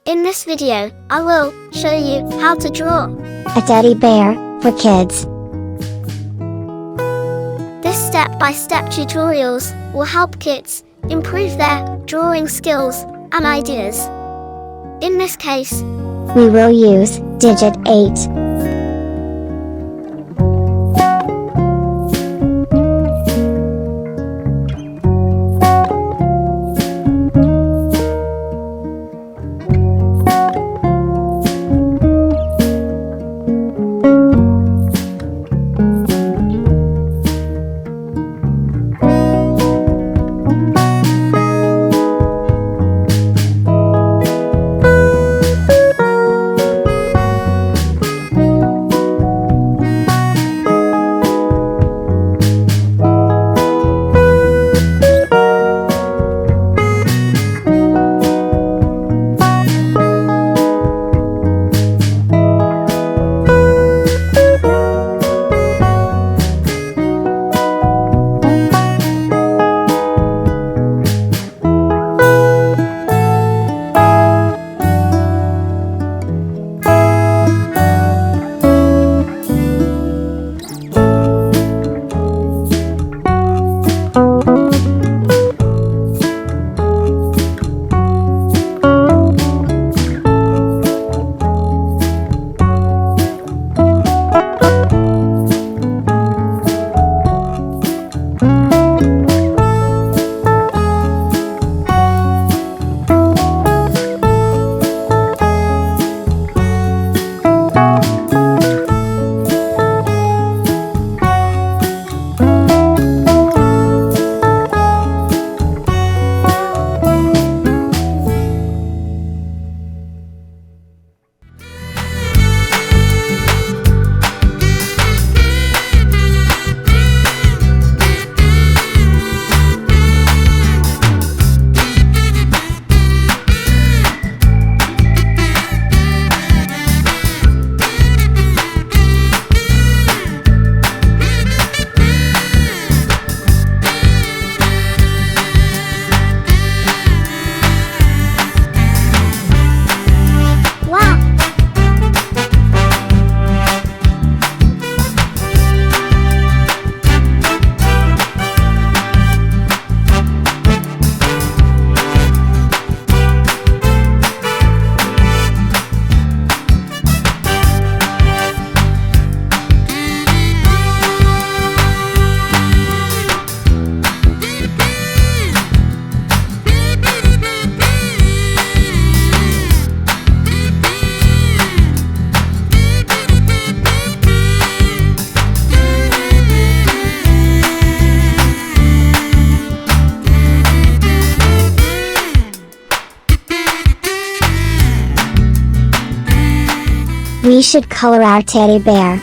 In this video, I will show you how to draw a teddy bear for kids. This step-by-step tutorials will help kids improve their drawing skills and ideas. In this case, we will use digit 8. We should color our teddy bear.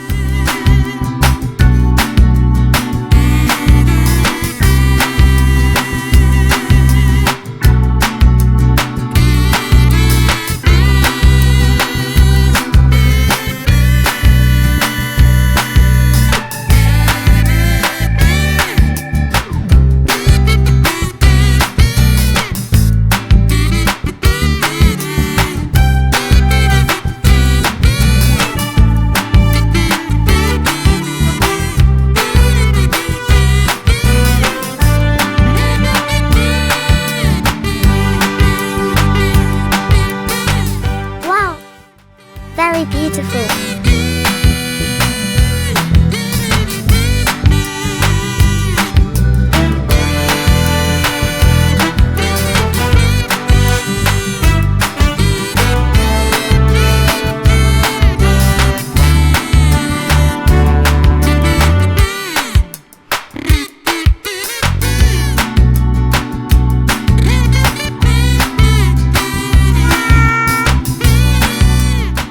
very beautiful.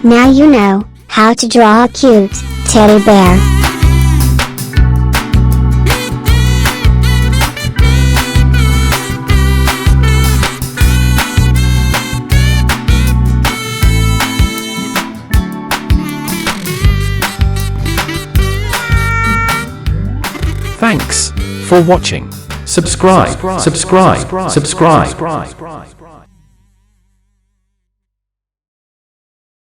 Now you know how to draw a cute teddy bear. Thanks for watching. Subscribe.